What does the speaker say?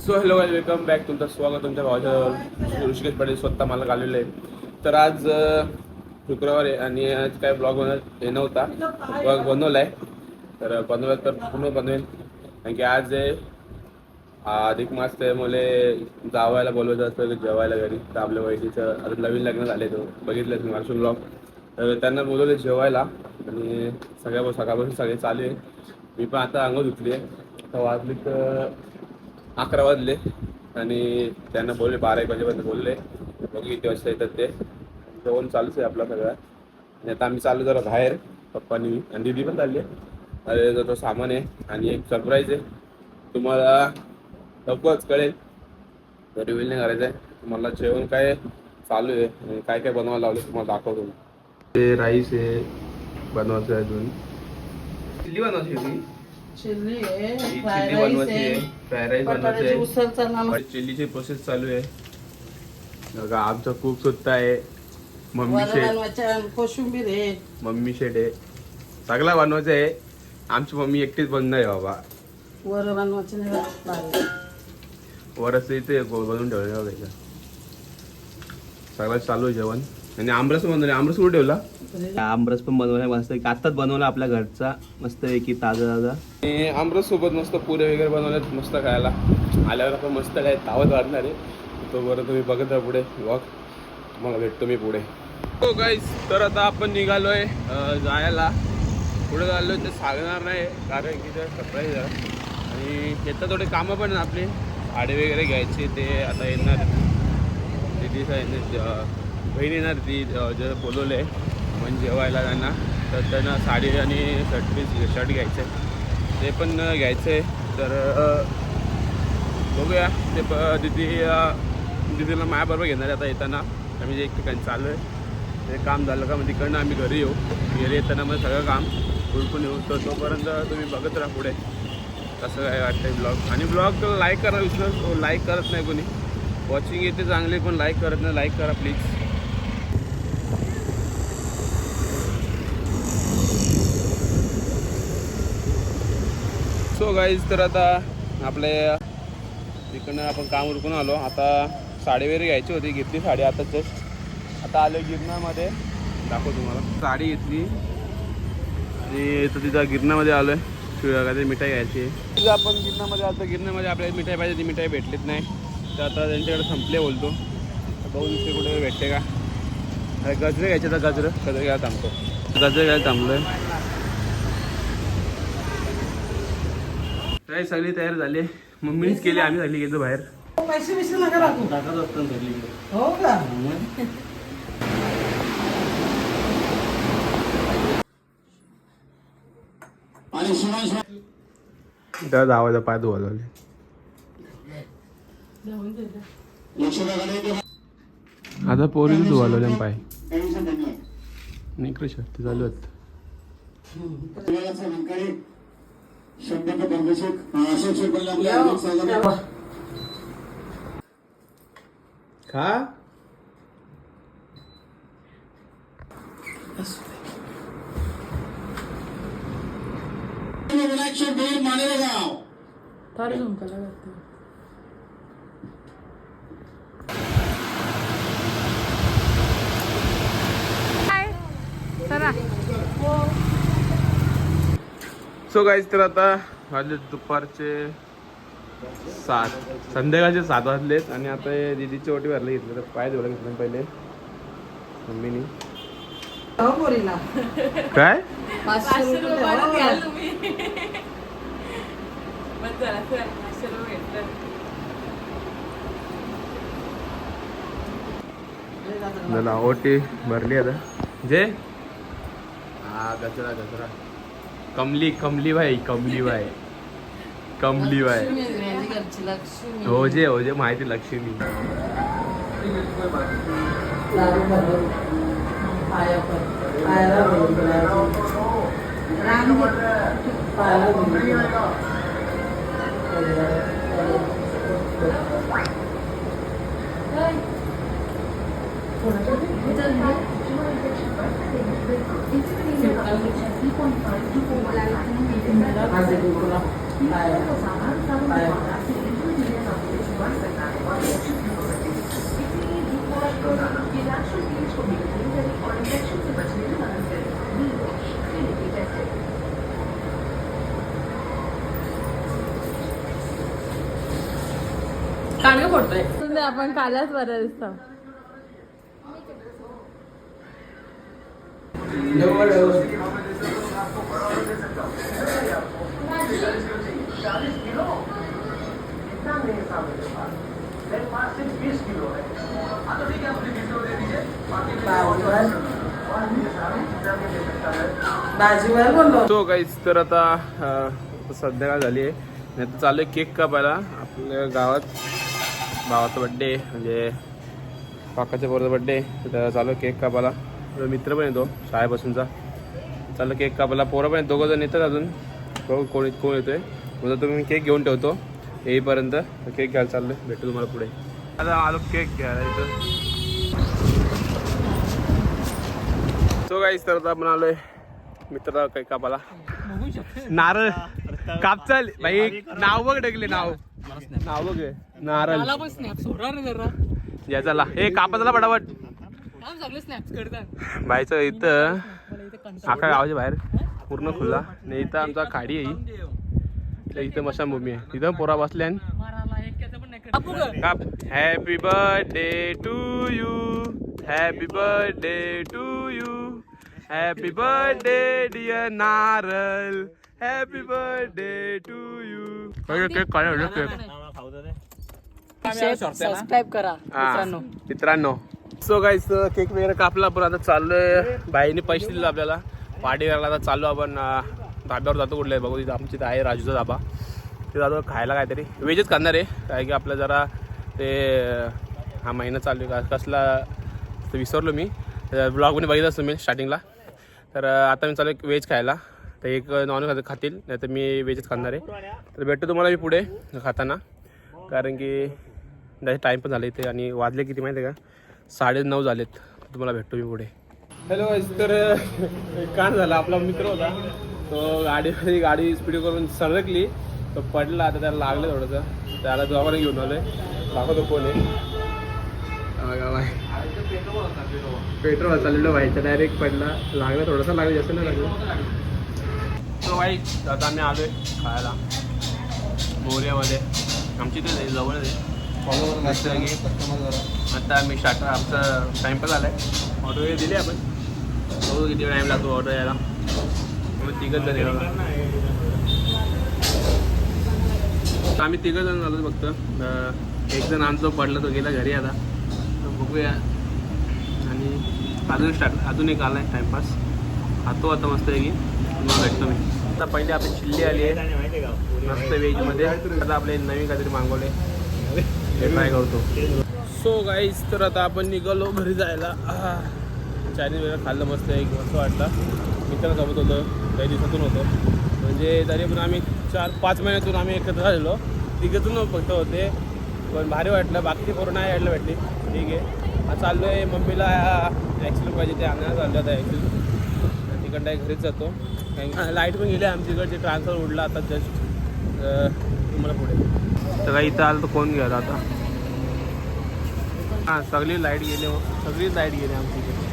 So hello guys, welcome back. तुमचं स्वागत तुमच्या भावाच्या ऋषिकेश पाटील स्वतः मला घाललेलं आहे. तर आज शुक्रवार आहे आणि आज काय ब्लॉग हे नव्हता. ब्लॉग बनवला आहे, तर बनवला तर पूर्ण बनवेल. कारण की आज अधिक मास त्यामुळे जावायला बोलवायचं असतं जेवायला घरी. तर आपल्या वहिनीचं आता नवीन लग्न झाले, तो बघितलं तुम्ही मार्शल ब्लॉग. तर त्यांना बोलवले जेवायला आणि सकाळपासून सगळे चालू आहे. मी पण आता अंघोळ धुतली आहे. आता वाजले तर 11 वाजले आणि त्यांना बोलले 12-1 वाजेपर्यंत बोलले. बघू किती वाजता येतात ते. जेवण चालूच आहे आपला सगळं. आणि आता आम्ही चालू जरा बाहेर, पप्पानी आणि दीदी पण चालली आहे. अरे तो सामान आहे आणि एक सरप्राईज आहे, तुम्हाला लवकरच कळेल. तर रिव्हील नाही करायचं आहे. मला जेवण काय चालू आहे आणि काय काय बनवायला लावलं तुम्हाला दाखवतो. ते राईस आहे बनवायचं आहे, अजून चिल्ली बनवायची होती. चिल्ली बनवायची आहे, फ्राय राईस बनवायचं आहे. चिल्लीची प्रोसेस चालू आहे बघा. आमचा कुक सुद्धा आहे, मम्मी शेट. कोशिंबीर आहे, मम्मी शेट आहे, सगळा बनवायचं आहे. आमची मम्मी एकटीच बनणार आहे बाबा. वर बनवायचं नाही, वरच इथे बनवून ठेवलं बघायचं. सगळं चालू आहे जेवण. आणि आमरस बनवले. आमरस कुठे ठेवला? आमरस पण बनवलाय मस्त. आत्ताच बनवला आपल्या घरचा, मस्त पैकी ताजा. आणि आमरस सोबत मस्त पुरे वगैरे बनवलेत मस्त खायला. आल्यावर आपण मस्त काय तावत वाढणार आहे. तो बरं तुम्ही बघत राहा पुढे वॉक. मला भेटतो मी पुढे. हो गाईज, तर आता आपण निघालोय जायला. पुढे चाललोय ते सांगणार नाही, कारण की ते सरप्राईज आहे. आणि येतात थोडे कामं पण आपले साडी वगैरे घ्यायचे, ते आता येणार. दिदी बहीण येणार, ती जे बोलवले म्हणजे जेवायला त्यांना. तर त्यांना साडी आणि शर्ट घ्यायचं आहे, ते पण घ्यायचं आहे. तर बघूया. ते दिदीला माझ्याबरोबर घेणार आहे आता येताना. आम्ही एक ठिकाणी चालू आहे. ते काम झालं का मग तिकडनं आम्ही घरी येऊ. घरी येताना मग सगळं काम उरकून येऊ. तर तोपर्यंत तुम्ही बघत राहा पुढे कसं काय वाटतंय ब्लॉग. आणि ब्लॉग लाईक करा, विसरू लाईक करत नाही कोणी. वॉचिंग येते चांगली, पण लाईक करत नाही. लाईक करा प्लीज. सो गाईज, तर आता आपल्या तिकडनं आपण काम उरकून आलो. आता साडी वगैरे घ्यायची होती, घेतली साडी आता जस्ट. आता आलो गिरणामध्ये, दाखव तुम्हाला. साडी घेतली आणि तर तिथं गिरणामध्ये आलो आहे. काहीतरी मिठाई घ्यायची आहे. तिथं आपण गिरणामध्ये आलो. गिरणामध्ये आपल्याला मिठाई पाहिजे, ती मिठाई भेटलीच नाही. तर आता त्यांच्याकडे संपले बोलतो. बघू दुसरे कुठे भेटते का. गजरे घ्यायचे, तर गजरे घ्यायला थांबतो. गजरे घ्यायला थांबलो आहे. काय सगळी तयार झाली. मम्मीनेच केली, आम्ही झाली गेलो बाहेर. पैसे नका लागू. टाकत असतो घरी. हो का? त्या धावायचा पाय धुवायला. आता पोरी धुवायला पाय. इकडे शर्ती चालू आहेत. खा. फार झुंकायला लागतं. सो गाईज, तर आता वाजले दुपारचे 7, संध्याकाळचे 7 वाजलेत. आणि आता हे दीदीची ओटी भरली घेतली. तर पाय धुवायला घेतलं पहिले मम्मीनी. काय झाला, ओटी भरली आता. जे हा गजरा कमली भाई. हो जे माहिती. लक्ष्मी कांडगे फोडतोय तुम्ही आपण कालच बरं दिसतो. भाजीवर बोललो तो काहीच तर आता संध्याकाळ झाली आहे. नाही तर चालू आहे केक कापायला आपल्या गावात. भावाचा बड्डे म्हणजे काकाच्या पोराचा बड्डे, तर चालू आहे केक कापायला. मित्र पण येतो शाळेपासूनचा, चालू केक कापायला. पोरं पण दोघं जण येतात अजून, कोण येतोय म्हणजे तुम्ही केक घेऊन ठेवतो येईपर्यंत. केक घ्यायला चाललो आहे, भेटतो तुम्हाला पुढे. आता आलो केक घ्यायला इथं. सो गाईस तर आता आपण आलोय मित्र काही कापाला. नारळ कापचाल भाई, नाव बघ ढकले, नाव बघ नारळ या. चला हे कापायला पटापट बायचं. इथं आखा गावाच्या बाहेर पूर्ण खुला नाही. इथं आमचा खाडी आहे, इथं मशानभूमी आहे. तिथं पोरा बसल्या काप. Happy birthday to you, happy birthday to you, happy birthday dear नारळ, happy birthday to you. Cake काय केक सबस्क्राईब करा मित्रांनो. सो गाईस केक वगैरे कापला, पण आता चाललोय. बाईने पैसे दिले आपल्याला पार्टी करायला. आता चाललो आपण धाब्यावर जातो. कुठलं आहे बघू, तिथं आमची इथं आहे राजूचा धाबा. ते जातो खायला काहीतरी व्हेजच खाणार आहे. काय की आपलं जरा ते हा महिना चालू आहे कसला ते विसरलो मी. ब्लॉगमध्ये बघितलं असतो मी स्टार्टिंगला. तर आता मी चालू व्हेज खायला. तर एक नॉनव्हेज खातील, नाही तर मी व्हेजच खाणार आहे. तर भेटतो तुम्हाला मी पुढे खाताना, कारण की टाईम पण झाला इथे आणि वाजले किती माहिती आहे का, 9:30 झालेत. तुम्हाला भेटतो मी पुढे. हॅलो. तर कांड झाला. आपला मित्र होता तो गाडी स्पीड करून सरकली, तो पडला. आता त्याला लागलं थोडंसं, त्याला दवाखान्यात घेऊन आलोय. दाखवतो कोण आहे. पेट्रोल चाललेलं व्हायचं, डायरेक्ट पडला. लागलं थोडंसं, लागलं जास्त नाही लागलं. तो वाईट. आता आम्ही आलोय खायला मोर्यामध्ये, आमची ते जवळच आहे. आता आम्ही स्टार्टर, आमचा टाईमपास आला आहे. ऑर्डर वगैरे दिली आपण, बघू किती टाईम लागतो ऑर्डर यायला. तिघच जण येणार, आम्ही तिघं जण झालो फक्त. एक जण आमचं पडलं, तो गेला घरी. आता बघूया. आणि अजून एक आला आहे टाईमपास. खातो आता मस्त आहे की तुम्हाला भेटतो मी. आता पहिले आपली चिल्ली आली आहे मस्त व्हेजमध्ये. आता आपले नवीन काहीतरी मागवले, हे ट्राय करतो. सो गाईस तर आता आपण निघालो घरी जायला. चायनीज वगैरे खाल्लं मस्त, एक मस्त वाटलं. मित्रांसोबत होतं, काही दिवसातून होतं. म्हणजे तरी पण आम्ही 4-5 महिन्यातून आम्ही एकत्र झालेलो. तिघतून फक्त होते, पण भारी वाटलं. बाकी पोरं नाही यायला भेटली. ठीक आहे. चाललो आहे मम्मीला ॲक्सिडेंट पाहिजे ते आणायला चाललं आता. ॲक्सिडेंट तिकडं घरीच जातो. लाईट पण गेली आमच्या इकडचे, ट्रान्सफर उडला आता जस्ट तुम्हाला पुढे. तर काही इथं आलं तर कोण घ्यायला आता. हां सगळी लाईट गेली, सगळीच लाईट गेली आमची इकडे.